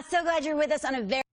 So glad you're with us on a very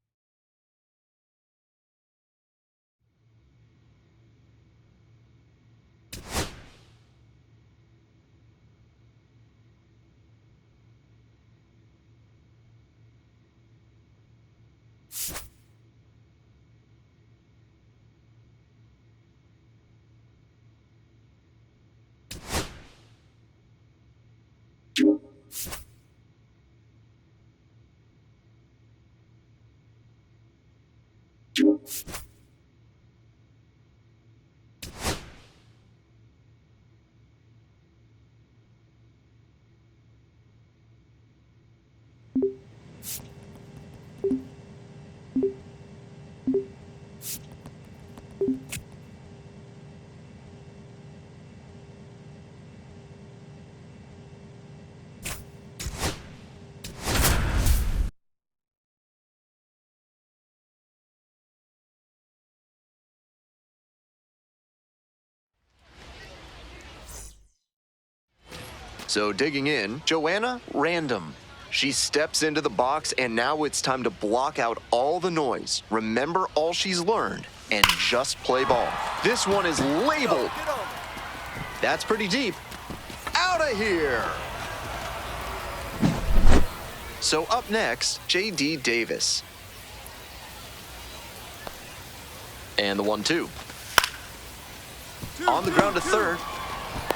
So digging in, Joanna Random. She steps into the box, and now it's time to block out all the noise. Remember all she's learned, and just play ball. This one is labeled. That's pretty deep. Out of here! So up next, J.D. Davis. And the 1-2. On the ground to third.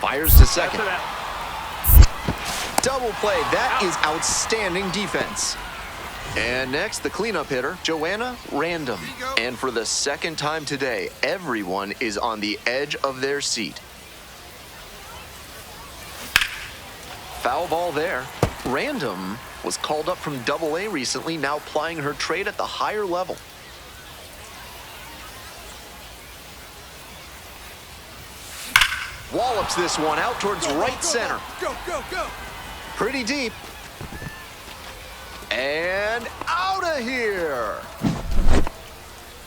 Fires to second. Double play. That is outstanding defense. And next, the cleanup hitter, Joanna Random. And for the second time today, everyone is on the edge of their seat. Foul ball there. Random was called up from Double-A recently, now plying her trade at the higher level. Wallops this one out towards right center. Go, go, go! Pretty deep. And out of here.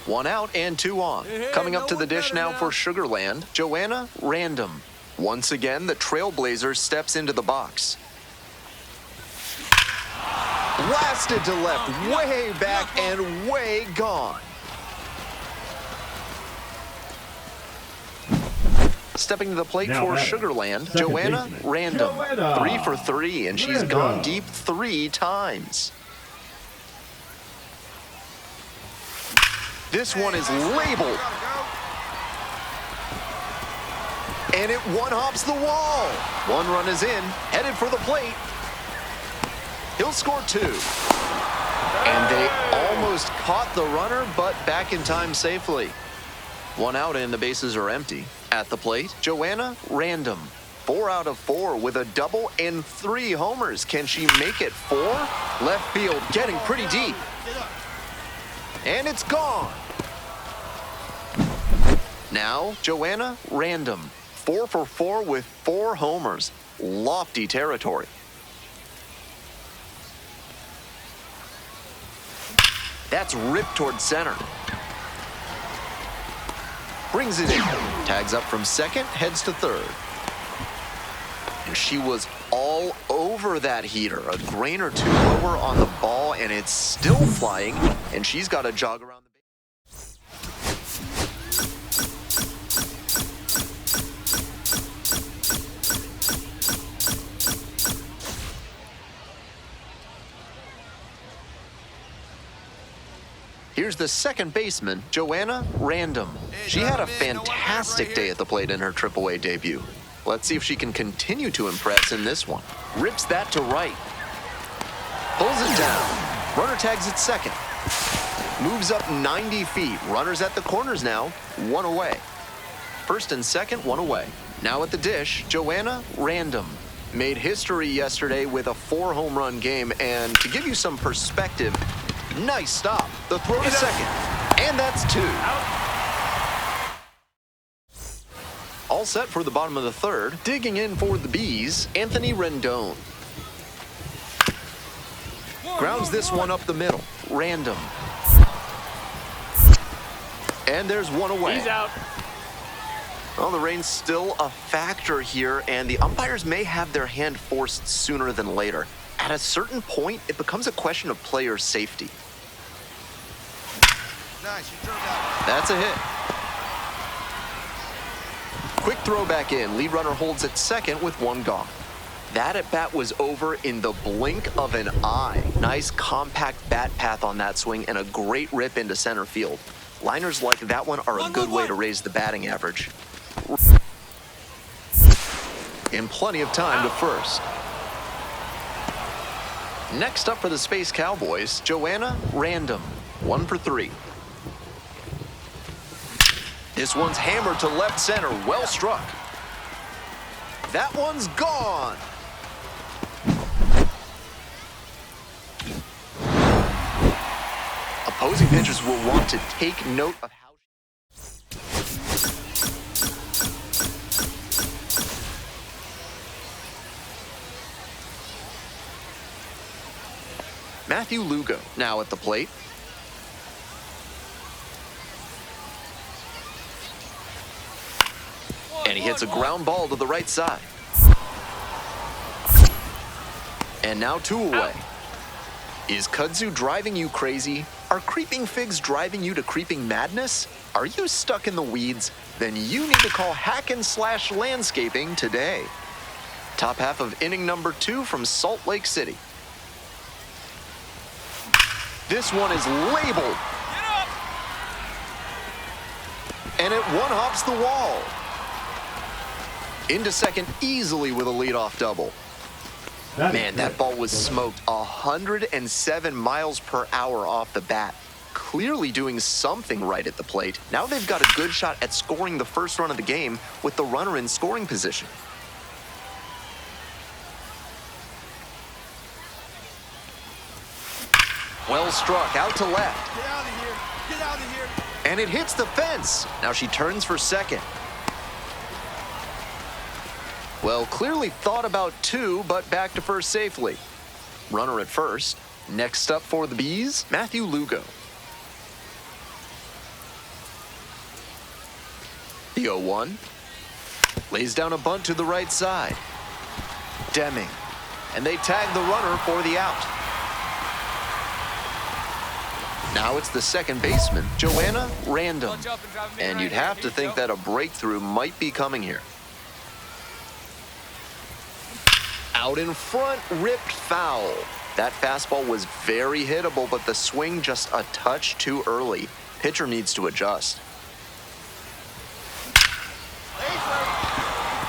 1 out and 2 on. Coming up to the dish now for Sugarland, Joanna Random. Once again, the Trailblazer steps into the box. Blasted to left, way back and way gone. Stepping to the plate for Sugarland, Joanna Random. 3 for 3, and she's gone deep 3 times. This one is labeled. And it one-hops the wall. 1 run is in, headed for the plate. He'll score 2. And they almost caught the runner, but back in time safely. 1 out and the bases are empty. At the plate, Joanna Random. 4 out of 4 with a double and 3 homers. Can she make it 4? Left field getting pretty deep. And it's gone. Now, Joanna Random. 4 for 4 with 4 homers. Lofty territory. That's ripped toward center. Brings it in. Tags up from second, heads to third. And she was all over that heater. A grain or 2 lower on the ball, and it's still flying, and she's got to jog around the base. Here's the second baseman, Joanna Random. She had a fantastic day at the plate in her AAA debut. Let's see if she can continue to impress in this one. Rips that to right. Pulls it down. Runner tags at second. Moves up 90 feet. Runners at the corners now. 1 away. First and second, 1 away. Now at the dish, Joanna Random. Made history yesterday with a 4-home run game, and to give you some perspective, nice stop. The throw to second. And that's 2. All set for the bottom of the third. Digging in for the Bees, Anthony Rendon. Grounds this one up the middle. Random. And there's 1 away. He's out. Well, the rain's still a factor here, and the umpires may have their hand forced sooner than later. At a certain point, it becomes a question of player safety. Nice, you drove that. That's a hit. Quick throw back in. Lead runner holds at second with one gone. That at bat was over in the blink of an eye. Nice compact bat path on that swing and a great rip into center field. Liners like that one are a good way to raise the batting average. And plenty of time to first. Next up for the Space Cowboys, Joanna Random, 1 for 3. This one's hammered to left center, well struck. That one's gone. Opposing pitchers will want to take note of how... Matthew Lugo now at the plate. And he hits a ground ball to the right side. And now 2 away. Is kudzu driving you crazy? Are creeping figs driving you to creeping madness? Are you stuck in the weeds? Then you need to call Hack and Slash Landscaping today. Top half of inning number 2 from Salt Lake City. This one is labeled. And it one-hops the wall. Into second easily with a leadoff double. Man, that ball was smoked 107 miles per hour off the bat. Clearly doing something right at the plate. Now they've got a good shot at scoring the first run of the game with the runner in scoring position. Well struck, out to left. Get out of here. Get out of here. And it hits the fence. Now she turns for second. Well, clearly thought about 2, but back to first safely. Runner at first. Next up for the Bees, Matthew Lugo. The 0-1. Lays down a bunt to the right side. Deming. And they tag the runner for the out. Now it's the second baseman, Joanna Random. And you'd have to think that a breakthrough might be coming here. Out in front, ripped foul. That fastball was very hittable, but the swing just a touch too early. Pitcher needs to adjust.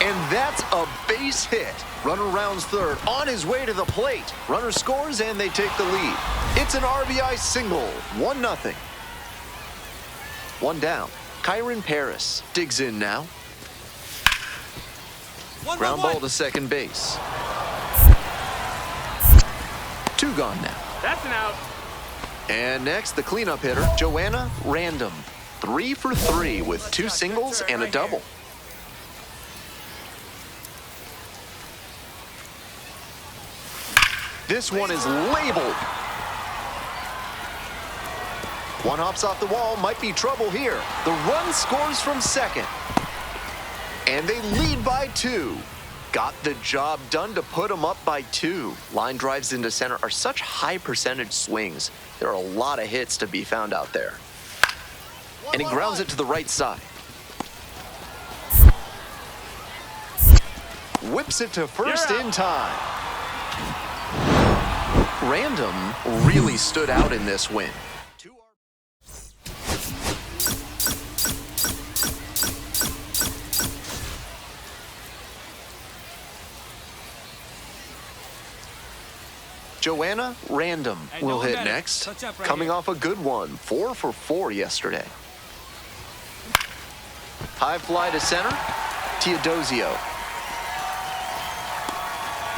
And that's a base hit. Runner rounds third, on his way to the plate. Runner scores and they take the lead. It's an RBI single, 1-0. One down. Kyron Paris digs in now. Ground ball to second base. 2 gone now. That's an out. And next, the cleanup hitter, Joanna Random. 3 for 3 with 2 singles and a double. This one is labeled. One hops off the wall, might be trouble here. The run scores from second. And they lead by 2. Got the job done to put them up by 2. Line drives into center are such high percentage swings. There are a lot of hits to be found out there. And he grounds it to the right side. Whips it to first in time. Random really stood out in this win. Joanna Random will hit next, coming off a good one, 4 for 4 yesterday. High fly to center, Teodosio.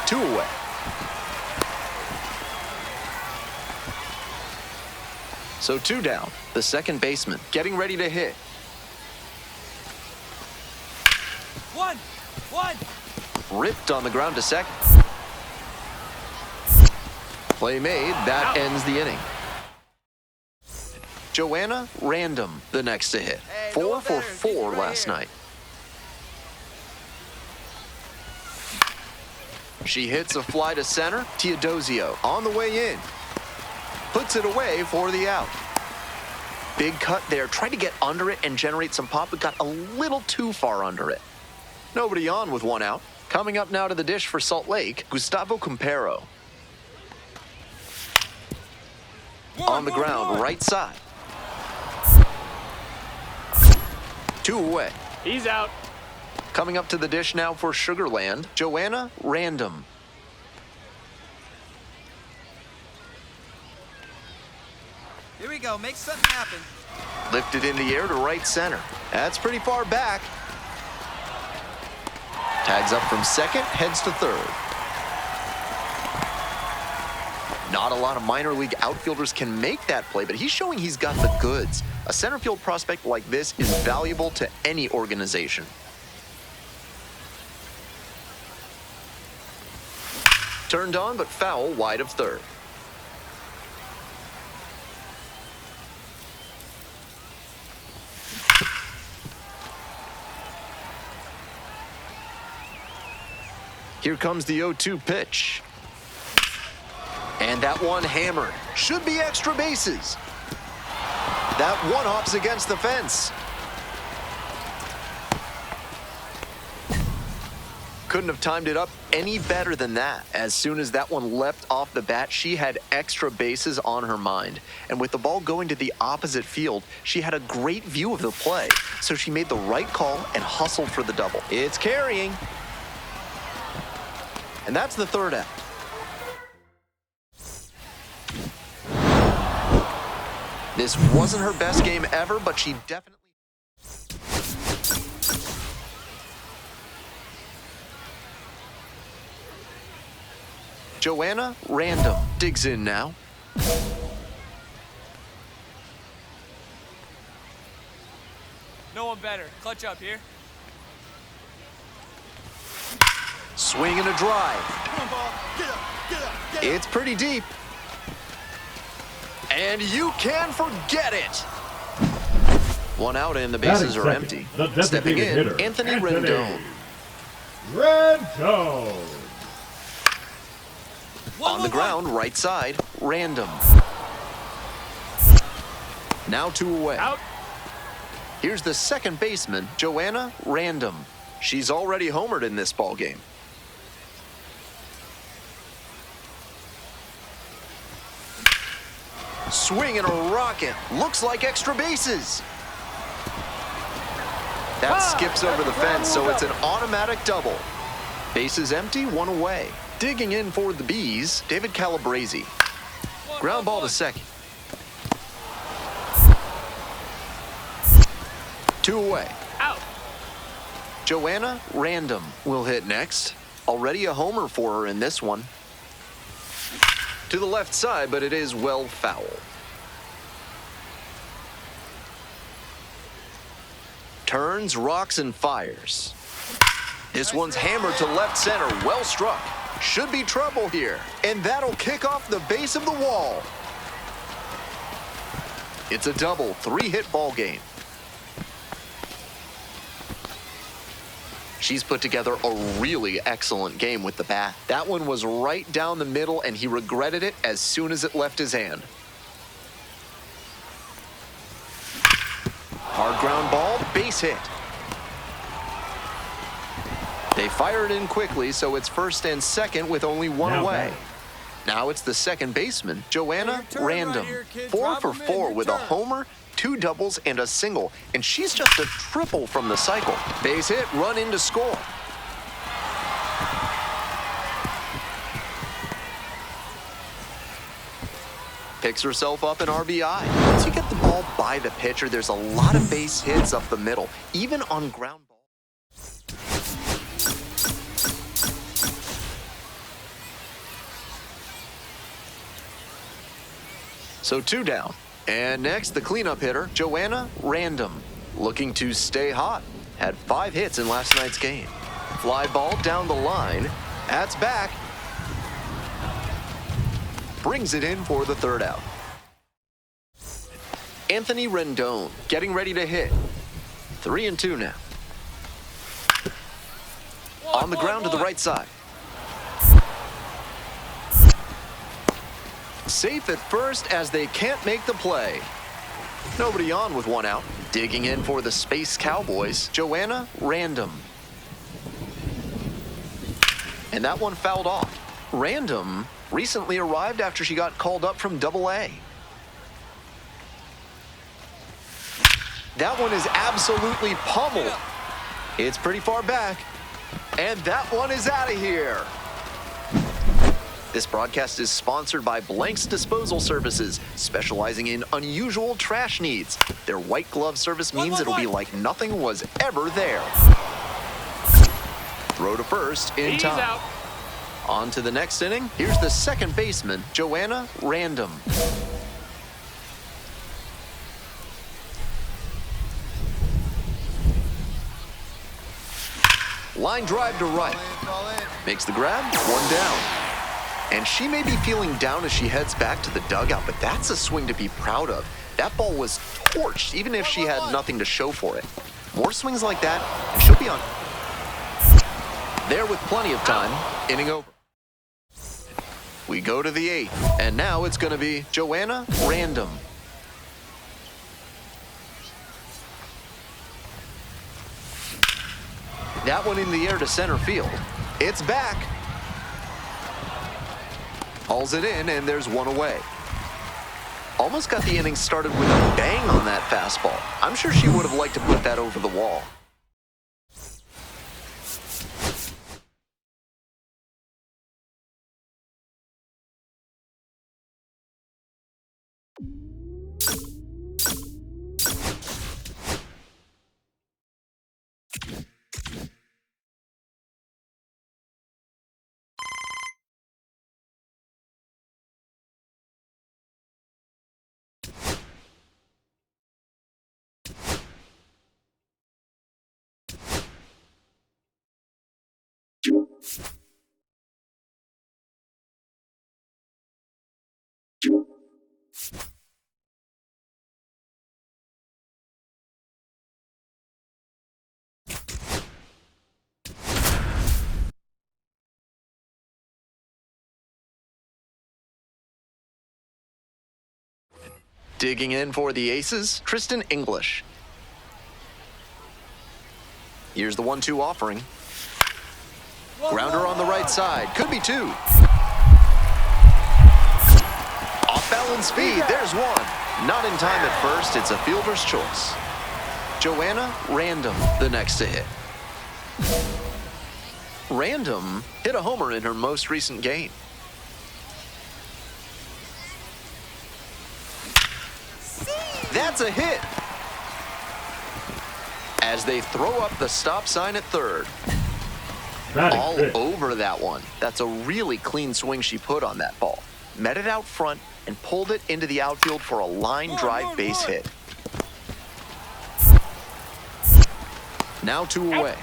2 away. So 2 down, the second baseman getting ready to hit. 1. Ripped on the ground to second. Play made, that ends the inning. Joanna Random, the next to hit. 4 for 4 last night. She hits a fly to center. Teodosio on the way in. Puts it away for the out. Big cut there. Tried to get under it and generate some pop, but got a little too far under it. Nobody on with one out. Coming up now to the dish for Salt Lake, Gustavo Campero. On the ground, right side. 2 away. He's out. Coming up to the dish now for Sugarland, Joanna Random. Here we go. Make something happen. Lifted in the air to right center. That's pretty far back. Tags up from second, heads to third. Not a lot of minor league outfielders can make that play, but he's showing he's got the goods. A center field prospect like this is valuable to any organization. Turned on, but foul wide of third. Here comes the 0-2 pitch. And that one hammered. Should be extra bases. That one hops against the fence. Couldn't have timed it up any better than that. As soon as that one leapt off the bat, she had extra bases on her mind. And with the ball going to the opposite field, she had a great view of the play. So she made the right call and hustled for the double. It's carrying. And that's the third out. This wasn't her best game ever, but she definitely... Joanna Random digs in now. No one better. Clutch up here. Swing and a drive. Come on, ball. Get up, get up, get up. It's pretty deep. And you can forget it. One out and the bases are empty. Stepping in, hitter, Anthony Rendon. Rendon. On the ground, right side, Random. Now 2 away. Out. Here's the second baseman, Joanna Random. She's already homered in this ball game. Swing and a rocket. Looks like extra bases. That skips over the fence, so it's an automatic double. Bases empty, 1 away. Digging in for the Bees, David Calabrese. Ground ball to second. 2 away. Out. Joanna Random will hit next. Already a homer for her in this one. To the left side, but it is well foul. Turns, rocks, and fires. This one's hammered to left center, well struck. Should be trouble here, and that'll kick off the base of the wall. It's a double, 3-hit ball game. She's put together a really excellent game with the bat. That one was right down the middle, and he regretted it as soon as it left his hand. Hard ground ball, base hit. They fire it in quickly, so it's first and second with only 1 away. Now it's the second baseman, Joanna Random. 4 for 4 with a homer, 2 doubles, and a single. And she's just a triple from the cycle. Base hit, run in to score. Picks herself up an RBI. Once you get the ball by the pitcher, there's a lot of base hits up the middle, even on ground ball. So 2 down. And next, the cleanup hitter, Joanna Random, looking to stay hot. Had 5 hits in last night's game. Fly ball down the line. That's back. Brings it in for the third out. Anthony Rendon getting ready to hit. 3-2 now. On the ground to the right side. Safe at first as they can't make the play. Nobody on with one out. Digging in for the Space Cowboys, Joanna Random. And that one fouled off. Random recently arrived after she got called up from Double-A. That one is absolutely pummeled. It's pretty far back. And that one is out of here. This broadcast is sponsored by Blank's Disposal Services, specializing in unusual trash needs. Their white glove service means it'll be like nothing was ever there. Throw to first in He's time. out. On to the next inning. Here's the second baseman, Joanna Random. Line drive to right. Ball in. Makes the grab, one down. And she may be feeling down as she heads back to the dugout, but that's a swing to be proud of. That ball was torched, even if she had nothing to show for it. More swings like that, and she'll be on. There with plenty of time, inning over. We go to the eighth, and now it's going to be Joanna Random. That one in the air to center field. It's back. Hauls it in, and there's one away. Almost got the inning started with a bang on that fastball. I'm sure she would have liked to put that over the wall. Digging in for the aces, Kristen English. Here's the 1-2 offering. Grounder on the right side, could be two. Off balance speed, there's one. Not in time at first, it's a fielder's choice. Joanna Random, the next to hit. Random hit a homer in her most recent game. That's a hit. As they throw up the stop sign at third. All over that one. That's a really clean swing she put on that ball. Met it out front and pulled it into the outfield for a line drive base hit. Now 2 away.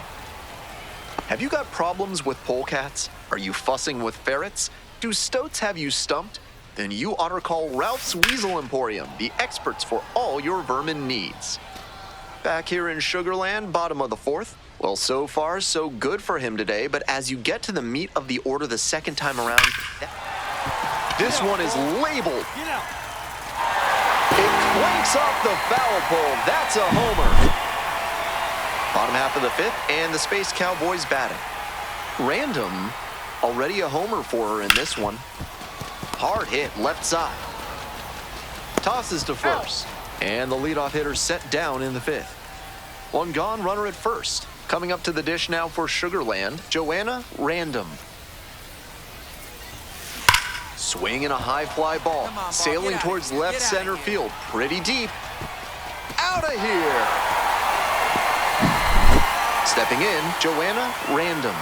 Have you got problems with polecats? Are you fussing with ferrets? Do stoats have you stumped? Then you ought to call Ralph's Weasel Emporium, the experts for all your vermin needs. Back here in Sugarland, bottom of the fourth. Well, so far, so good for him today, but as you get to the meat of the order the second time around, this one is labeled. It clanks off the foul pole. That's a homer. Bottom half of the fifth, and the Space Cowboys batting. Random, already a homer for her in this one. Hard hit, left side. Tosses to first. And the leadoff hitter set down in the fifth. One gone, runner at first. Coming up to the dish now for Sugarland, Joanna Random. Swing and a high fly ball. Come on, ball. Sailing Get towards out of here. left Get out of center here. field. Pretty deep. Out of here. Stepping in, Joanna Random.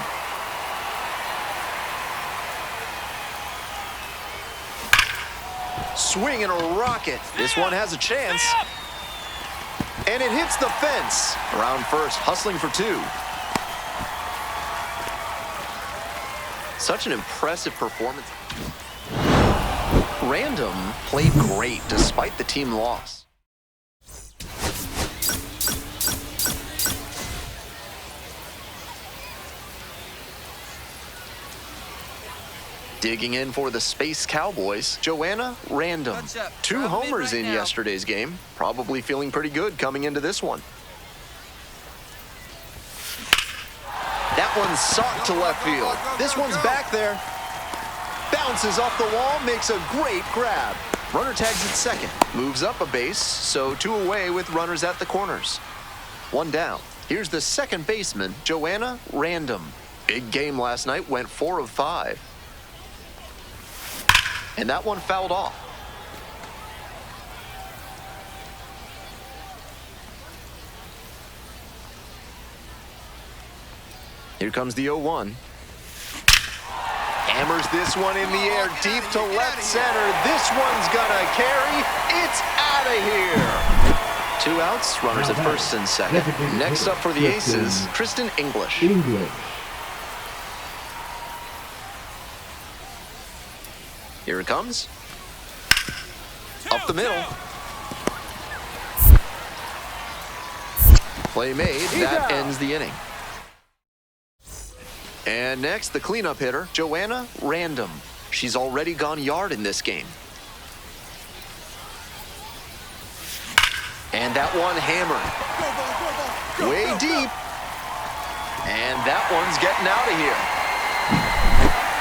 Swing and a rocket. This one has a chance. And it hits the fence. Around first, hustling for two. Such an impressive performance. Random played great despite the team loss. Digging in for the Space Cowboys, Joanna Random. Touch up. 2 Drop him homers right in now. yesterday's game. Probably feeling pretty good coming into this one. That one's socked to left field. This one's back there. Bounces off the wall, makes a great grab. Runner tags at second, moves up a base, so 2 away with runners at the corners. 1 down. Here's the second baseman, Joanna Random. Big game last night, went 4 of 5. And that one fouled off. Here comes the 0-1. Hammers this one in the air, deep to left center. This one's gonna carry. It's out of here. 2 outs, runners at first and second. Next up for the Aces, Kristen English. Here it comes. Up the middle. Play made. That ends the inning. And next, the cleanup hitter, Joanna Random. She's already gone yard in this game. And that one hammered. Way deep. And that one's getting out of here.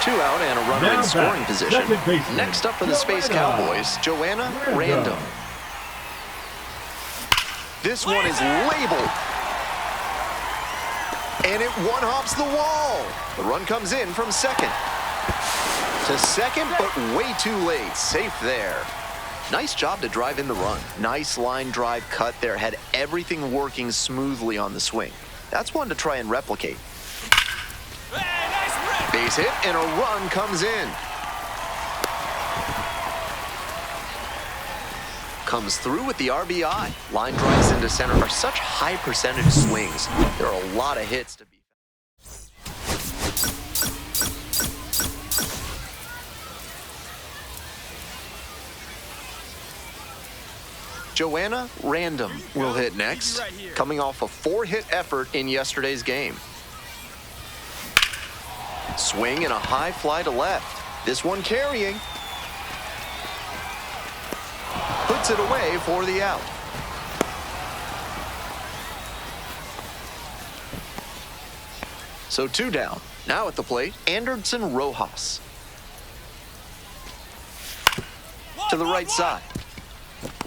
2 out and a runner in scoring position. Next up for the Space Cowboys, Joanna Random. This one is labeled. And it one-hops the wall. The run comes in from second. To second, but way too late. Safe there. Nice job to drive in the run. Nice line drive cut there. Had everything working smoothly on the swing. That's one to try and replicate. Base hit and a run comes in. Comes through with the RBI. Line drives into center are such high percentage swings. There are a lot of hits to be. Joanna Random will hit next, coming off a 4-hit effort in yesterday's game. Swing and a high fly to left. This one carrying. Puts it away for the out. So 2 down. Now at the plate, Anderson Rojas. To the right side.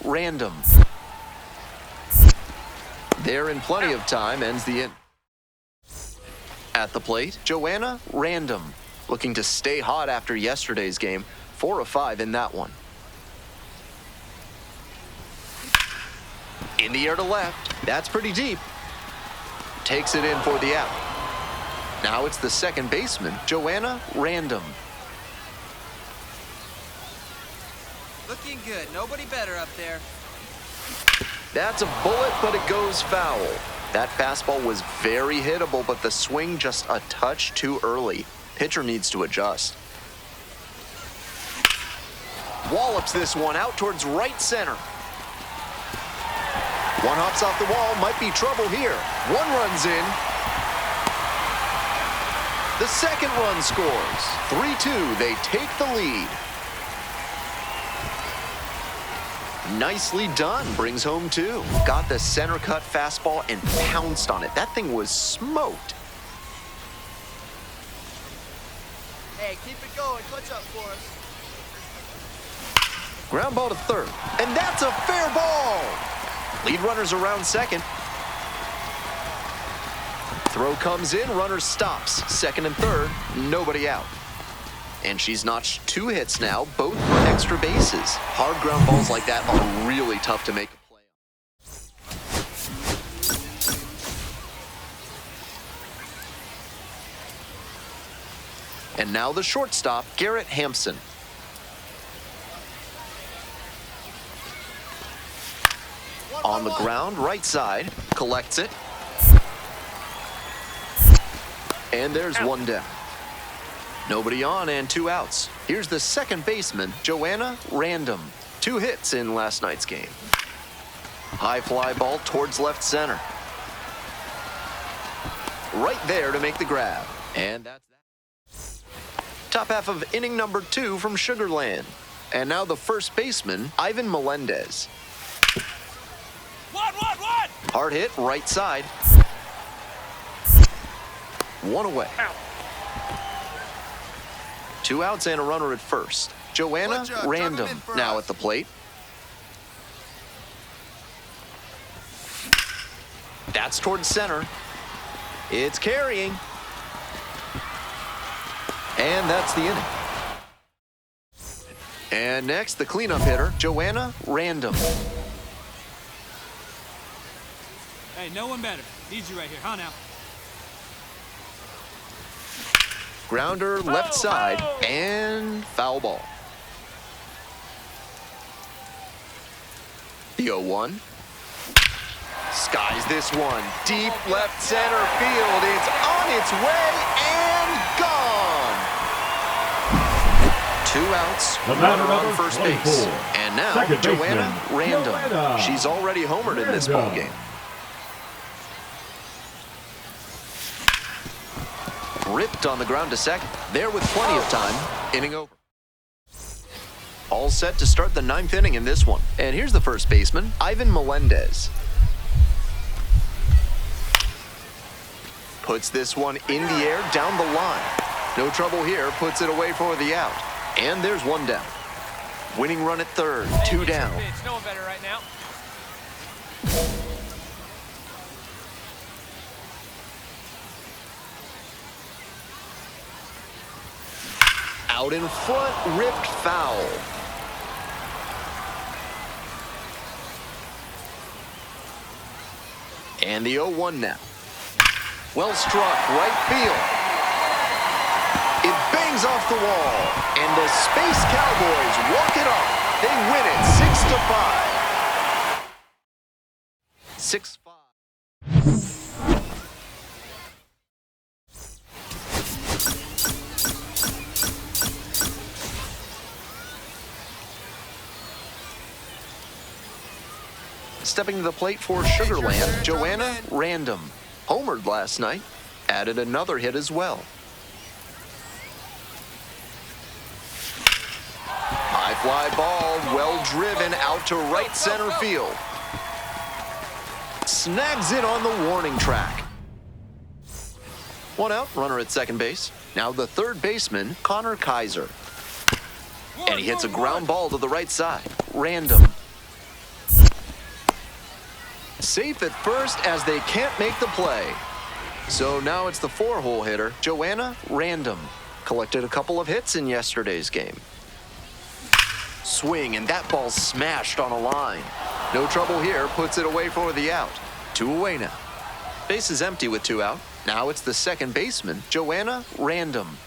Random. There in plenty of time, ends the inning. At the plate, Joanna Random. Looking to stay hot after yesterday's game. 4 of 5 in that one. In the air to left. That's pretty deep. Takes it in for the out. Now it's the second baseman, Joanna Random. Looking good. Nobody better up there. That's a bullet, but it goes foul. That fastball was very hittable, but the swing just a touch too early. Pitcher needs to adjust. Wallops this one out towards right center. One hops off the wall, might be trouble here. 1 runs in. The second run scores. 3-2, they take the lead. Nicely done, brings home 2. Got the center cut fastball and pounced on it. That thing was smoked. Hey, keep it going. Clutch up for us. Ground ball to third, and that's a fair ball. Lead runners around second. Throw comes in, runner stops. Second and third, nobody out. And she's notched 2 hits now, both for extra bases. Hard ground balls like that are really tough to make a play on. And now the shortstop, Garrett Hampson. On the ground, right side, collects it. And there's 1 down. Nobody on and 2 outs. Here's the second baseman, Joanna Random. 2 hits in last night's game. High fly ball towards left center. Right there to make the grab. And that's that. Top half of inning number 2 from Sugar Land. And now the first baseman, Ivan Melendez. One! Hard hit, right side. 1 away. 2 outs and a runner at first. Joanna Random now at the plate. That's towards center. It's carrying. And that's the inning. And next, the cleanup hitter, Joanna Random. Hey, no one better. Needs you right here, huh now? Grounder left side and foul ball. The 0-1. Skies this one. Deep left center field. It's on its way and gone. 2 outs, runner on first base. And now, Joanna Random. She's already homered in this ballgame. Ripped on the ground to second. There with plenty of time. Inning over. All set to start the 9th inning in this one. And here's the first baseman, Ivan Melendez. Puts this one in the air down the line. No trouble here. Puts it away for the out. And there's 1 down. Winning run at third. 2 down. No one better right now. Out in front, ripped foul. And the 0-1 now. Well struck, right field. It bangs off the wall, and the Space Cowboys walk it off. They win it 6-5. 6-5. Stepping to the plate for Sugar Land, Joanna Random. Homered last night, added another hit as well. High fly ball, well driven out to right center field. Snags it on the warning track. 1 out, runner at second base. Now the third baseman, Connor Kaiser. And he hits a ground ball to the right side. Random. Safe at first as they can't make the play. So now it's the 4-hole hitter, Joanna Random. Collected a couple of hits in yesterday's game. Swing, and that ball smashed on a line. No trouble here, puts it away for the out. 2 away now. Base is empty with 2 out. Now it's the second baseman, Joanna Random.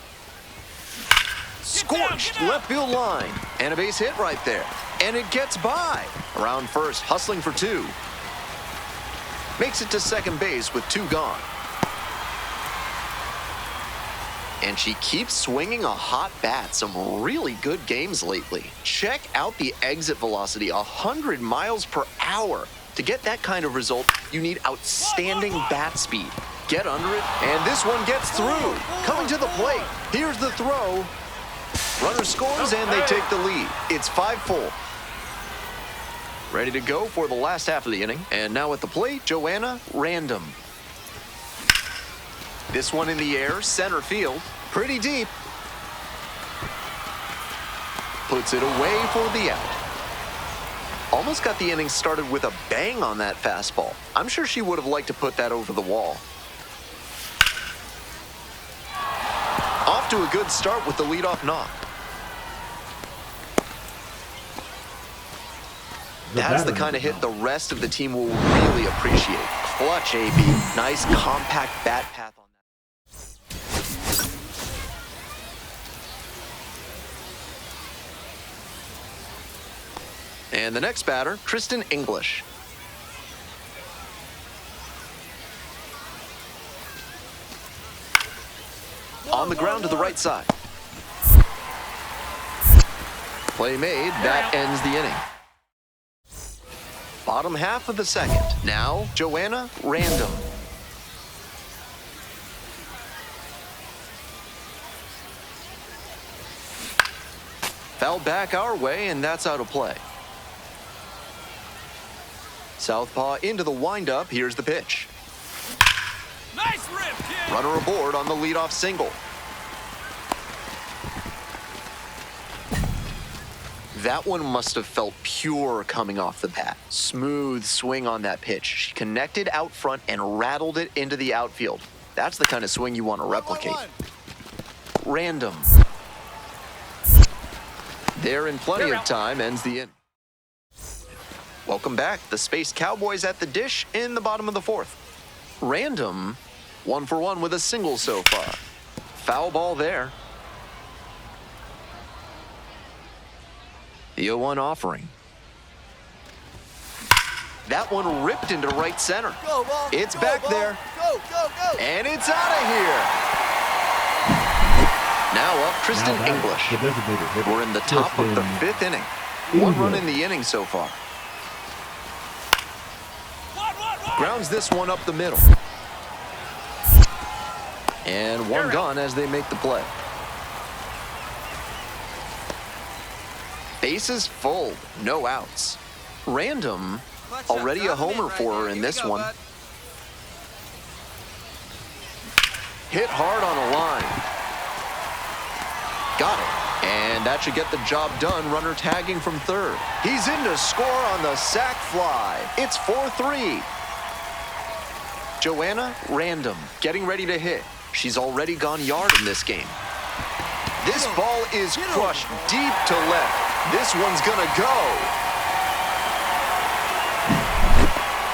Scorched left field line. And a base hit right there. And it gets by. Around first, hustling for 2. Makes it to second base with 2 gone. And she keeps swinging a hot bat. Some really good games lately. Check out the exit velocity, 100 miles per hour. To get that kind of result, you need outstanding bat speed. Get under it, and this one gets through. Coming to the plate, here's the throw. Runner scores, and they take the lead. It's 5-4. Ready to go for the last half of the inning. And now at the plate, Joanna Random. This one in the air, center field. Pretty deep. Puts it away for the out. Almost got the inning started with a bang on that fastball. I'm sure she would have liked to put that over the wall. Off to a good start with the leadoff knock. That's the kind of hit the rest of the team will really appreciate. Clutch, AB. Nice, compact bat path on that. And the next batter, Kristen English. On the ground to the right side. Play made, that ends the inning. Bottom half of the second. Now, Joanna Random. Fouled back our way, and that's out of play. Southpaw into the windup. Here's the pitch. Nice rip, kid. Runner aboard on the leadoff single. That one must have felt pure coming off the bat. Smooth swing on that pitch. She connected out front and rattled it into the outfield. That's the kind of swing you want to replicate. Random. There in plenty of time, ends the inning. Welcome back. The Space Cowboys at the dish in the bottom of the fourth. Random, 1 for 1 with a single so far. Foul ball there. The 0-1 offering. That one ripped into right center. Go, ball. It's Go, back ball. there. Go, go, go. And it's out of here. Now up, Tristan English. We're in the top of the 5th inning. 1 run in the inning so far. Grounds this one up the middle. And 1 gone as they make the play. Bases full, no outs. Random, already a homer for her in this one. Hit hard on a line. Got it. And that should get the job done. Runner tagging from third. He's in to score on the sac fly. It's 4-3. Joanna Random getting ready to hit. She's already gone yard in this game. This ball is crushed deep to left. This one's gonna go.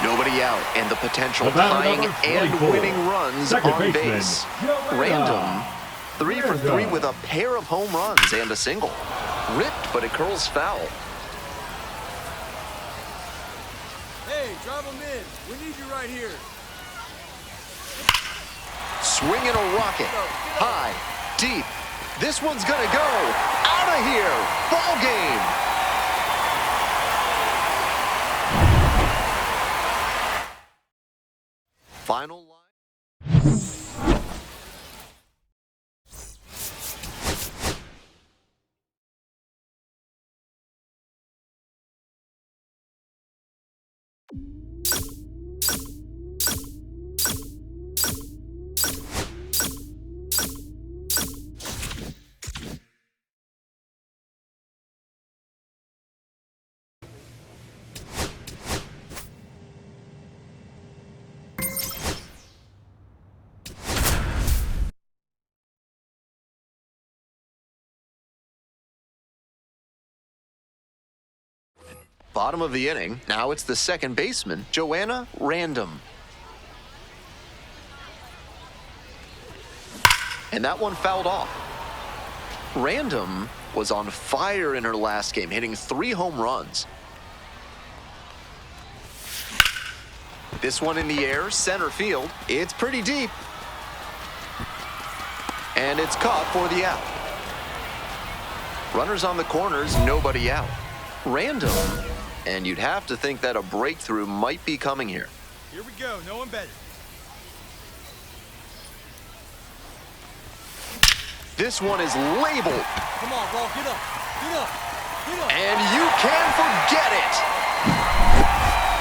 Nobody out, and the potential tying and winning runs on base. Random, 3 for 3 with a pair of home runs and a single. Ripped, but it curls foul. Hey, drive them in. We need you right here. Swinging a rocket. High, deep. This one's gonna go. Out of here. Ball game. Final line. Bottom of the inning. Now it's the second baseman, Joanna Random. And that one fouled off. Random was on fire in her last game, hitting 3 home runs. This one in the air, center field. It's pretty deep. And it's caught for the out. Runners on the corners, nobody out. Random. And you'd have to think that a breakthrough might be coming here. Here we go. No one better. This one is labeled. Come on, ball. Get up. Get up. Get up. And you can forget it.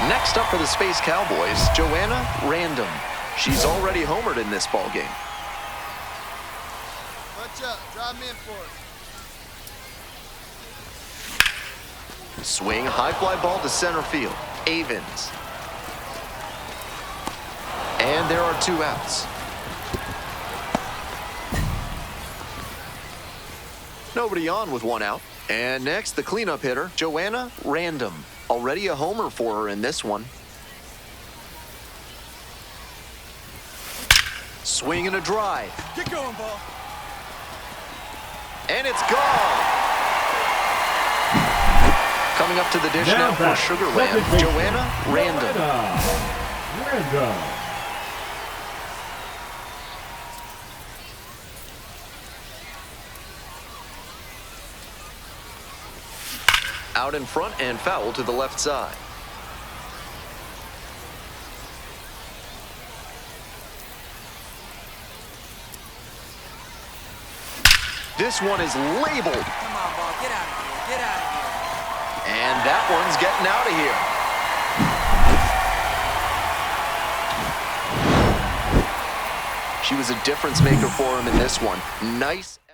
Next up for the Space Cowboys, Joanna Random. She's already homered in this ball game. Clutch up. Drive them in for us. Swing, high fly ball to center field. Avens. And there are 2 outs. Nobody on with 1 out. And next, the cleanup hitter, Joanna Random. Already a homer for her in this one. Swing and a drive. Get going, ball. And it's gone. Coming up to the dish now for Sugar Land, Joanna Random. Out in front and foul to the left side. This one is labeled. Come on, ball. Get out of here. Get out of here. And that one's getting out of here. She was a difference maker for him in this one. Nice effort.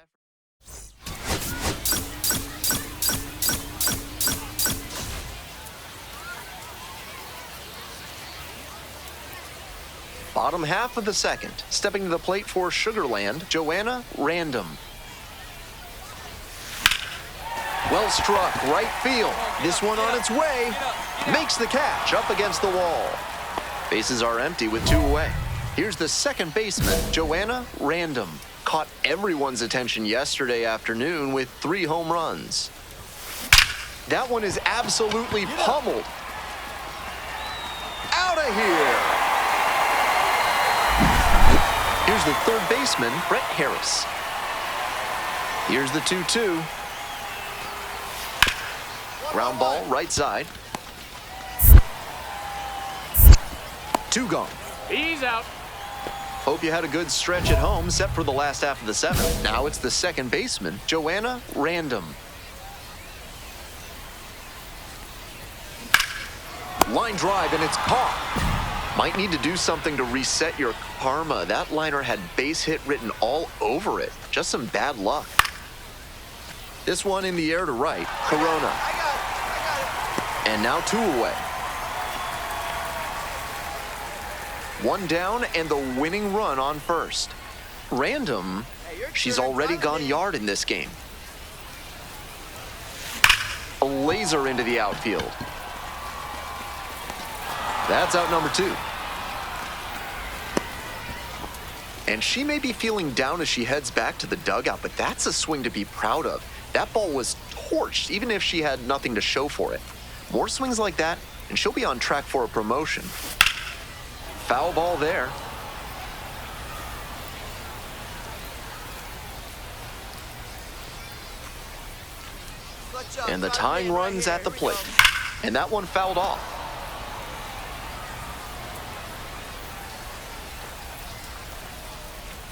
Bottom half of the second. Stepping to the plate for Sugarland, Joanna Random. Well struck, right field. This one on its way. Makes the catch up against the wall. Bases are empty with 2 away. Here's the second baseman, Joanna Random. Caught everyone's attention yesterday afternoon with 3 home runs. That one is absolutely pummeled. Out of here. Here's the third baseman, Brett Harris. Here's the 2-2. Ground ball, right side. 2 gone. He's out. Hope you had a good stretch at home, set for the last half of the 7th. Now it's the second baseman, Joanna Random. Line drive, and it's caught. Might need to do something to reset your karma. That liner had base hit written all over it. Just some bad luck. This one in the air to right, Corona. And now 2 away. 1 down and the winning run on first. Random, she's already gone yard in this game. A laser into the outfield. That's out number 2. And she may be feeling down as she heads back to the dugout, but that's a swing to be proud of. That ball was torched, even if she had nothing to show for it. More swings like that, and she'll be on track for a promotion. Foul ball there. And the tying run's at the plate. And that one fouled off.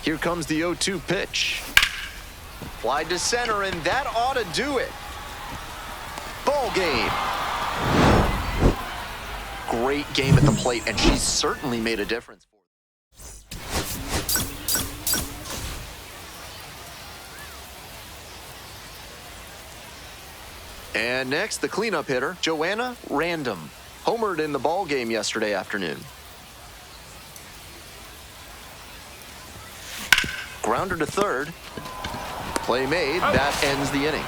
Here comes the 0-2 pitch. Fly to center, and that ought to do it. Ball game. Great game at the plate, and she certainly made a difference for them. And next, the cleanup hitter, Joanna Random. Homered in the ball game yesterday afternoon. Grounder to third. Play made. That ends the inning.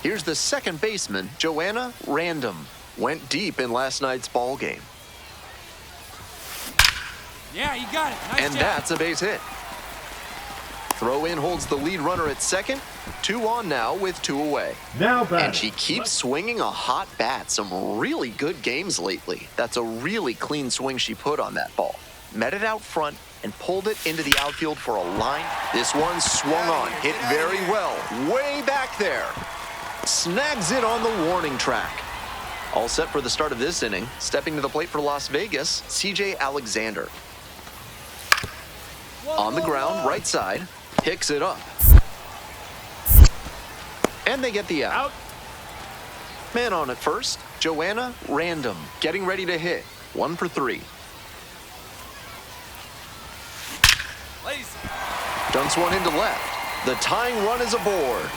Here's the second baseman, Joanna Random. Went deep in last night's ball game. Yeah, you got it. Nice And job. that's a base hit. Throw in holds the lead runner at second. 2 on now with 2 away. Now back. And she keeps swinging a hot bat. Some really good games lately. That's a really clean swing she put on that ball. Met it out front and pulled it into the outfield for a line. This one swung on, hit very well, way back there. Snags it on the warning track. All set for the start of this inning. Stepping to the plate for Las Vegas, CJ Alexander. On the ground, right side, picks it up. And they get the out. Man on at first, Joanna Random, getting ready to hit. 1 for 3. Lazy. Dunks one into left. The tying run is aboard.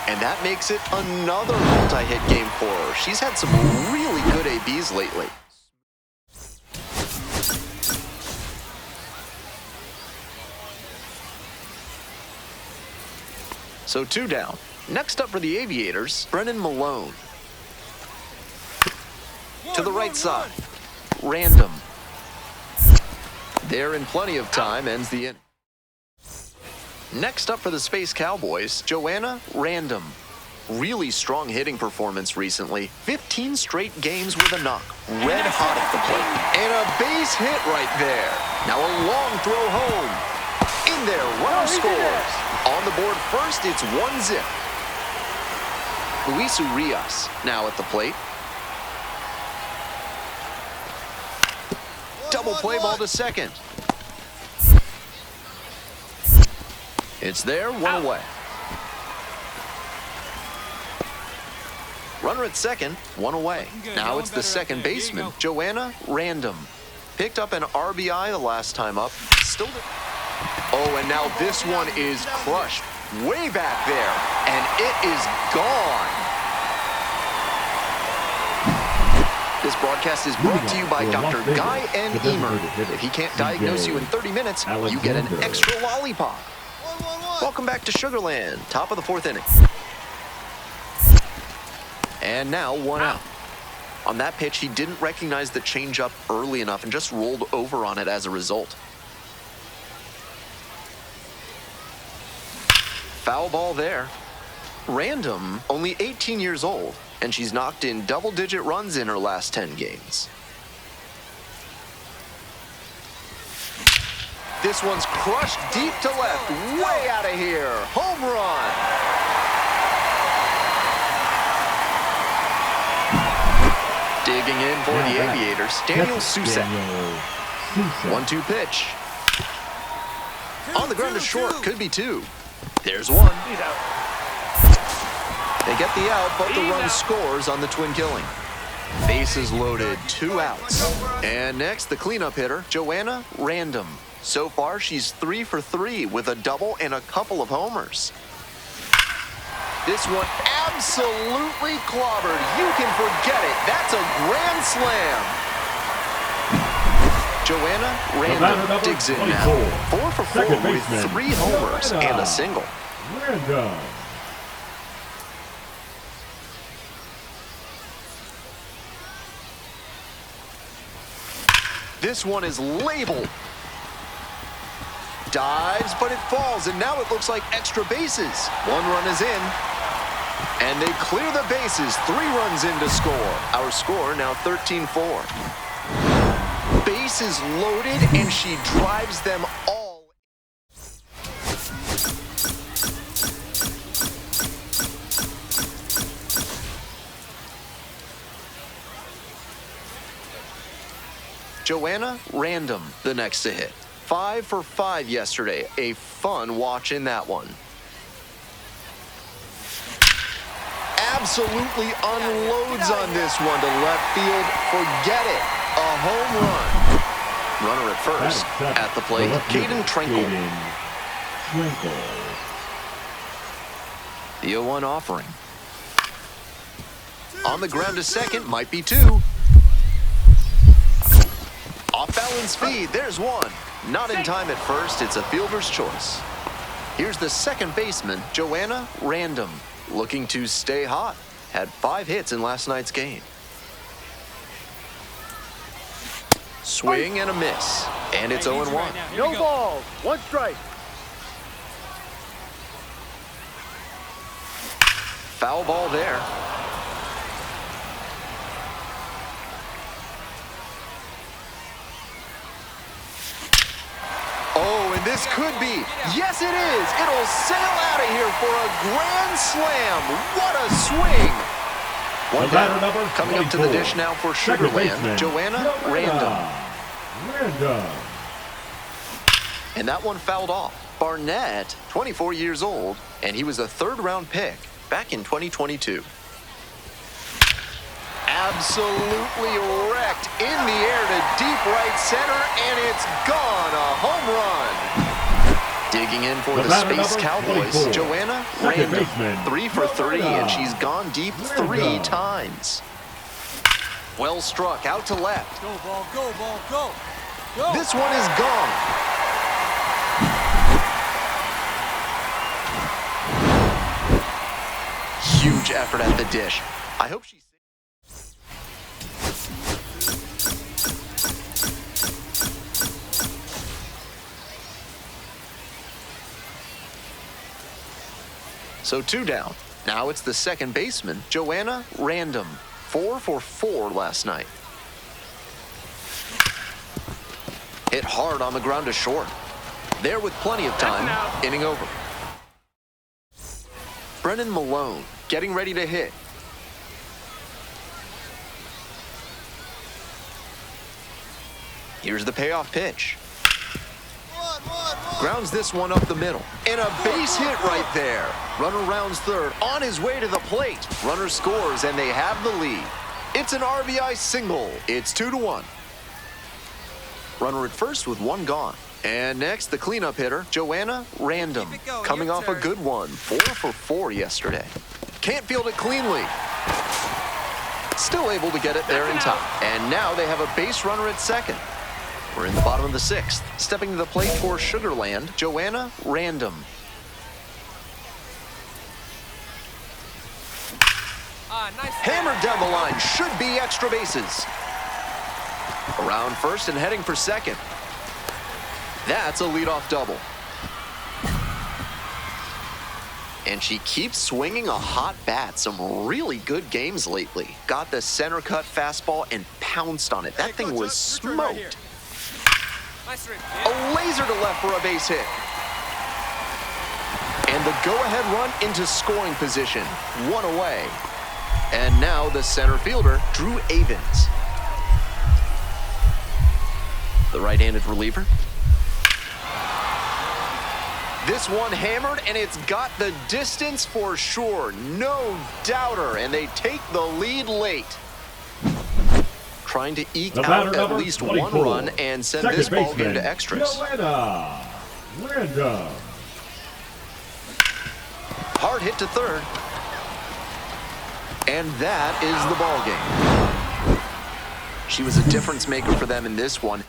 And that makes it another multi-hit game for her. She's had some really good ABs lately. So 2 down. Next up for the Aviators, Brennan Malone. To the right side, Random. There in plenty of time, ends the inning. Next up for the Space Cowboys, Joanna Random. Really strong hitting performance recently. 15 straight games with a knock. Red hot at the plate. And a base hit right there. Now a long throw home. In there, runner scores. On the board first, it's 1-0. Luis Urias now at the plate. Double play ball to second. It's there, one away. Runner at second, one away. Now it's the second baseman, Joanna Random. Picked up an RBI the last time up. Still. Oh, and now this one is crushed way back there, and it is gone. This broadcast is brought to you by Dr. Guy N. Emer. If he can't diagnose you in 30 minutes, you get an extra lollipop. Welcome back to Sugarland, top of the fourth inning. And now one out. On that pitch, he didn't recognize the changeup early enough and just rolled over on it as a result. Foul ball there. Random, only 18 years old, and she's knocked in double-digit runs in her last 10 games. This one's crushed deep to left, way out of here. Home run. Digging in for the Aviators, Daniel Susek. 1-2 pitch. On the ground to short, could be two. There's one. They get the out, but the run scores on the twin killing. Bases loaded, 2 outs. And next, the cleanup hitter, Joanna Random. So far, she's 3 for 3 with a double and a couple of homers. This one absolutely clobbered. You can forget it. That's a grand slam. Joanna Random digs in now. 4 for 4 with 3 homers and a single. Random. This one is labeled. Dives, but it falls, and now it looks like extra bases. 1 run is in, and they clear the bases. 3 runs in to score. Our score now 13-4. Bases loaded, and she drives them all. Joanna Random, the next to hit. 5 for 5 yesterday. A fun watch in that one. Absolutely unloads on this one to left field. Forget it. A home run. Runner at first. At the plate, Caden Trenkle. The 0-1 offering. On the ground to second, might be 2. Off balance feed, there's 1. Not in time at first, it's a fielder's choice. Here's the second baseman, Joanna Random, looking to stay hot. Had 5 hits in last night's game. Swing and a miss, and it's 0-1. No balls, 1 strike. Foul ball there. Oh, and this could be. Yes, it is. It'll sail out of here for a grand slam. What a swing. One down. Coming up to the dish now for Sugarland, Joanna Random. And that one fouled off. Barnett, 24 years old, and he was a 3rd-round pick back in 2022. Absolutely wrecked in the air to deep right center, and it's gone. A home run. Digging in for the Space Cowboys, Joanna Random. 3 for 3, and she's gone deep 3 times. Well struck, out to left. Go, ball, go, ball, go. Go. This one is gone. Huge effort at the dish. I hope she's... So 2 down. Now it's the second baseman, Joanna Random. 4 for 4 last night. Hit hard on the ground to short. There with plenty of time. Inning over. Brennan Malone getting ready to hit. Here's the payoff pitch. Grounds this one up the middle. And a base hit right there. Runner rounds third, on his way to the plate. Runner scores, and they have the lead. It's an RBI single. It's 2-1. Runner at first with one gone. And next, the cleanup hitter, Joanna Random, coming off a good one. 4 for 4 yesterday. Can't field it cleanly. Still able to get it there in time. And now they have a base runner at second. We're in the bottom of the 6th. Stepping to the plate for Sugarland, Joanna Random. Nice. Hammered down the line, should be extra bases. Around first and heading for second. That's a leadoff double. And she keeps swinging a hot bat. Some really good games lately. Got the center cut fastball and pounced on it. That thing was smoked. Nice rip, A laser to left for a base hit. And the go-ahead run into scoring position. 1 away. And now the center fielder, Drew Avens. The right-handed reliever. This one hammered, and it's got the distance for sure. No doubter, and they take the lead late. Trying to eke out at least 24. one run and send Second this ball game baseman, to extras. Joanna Random. Hard hit to third. And that is the ball game. She was a difference maker for them in this one.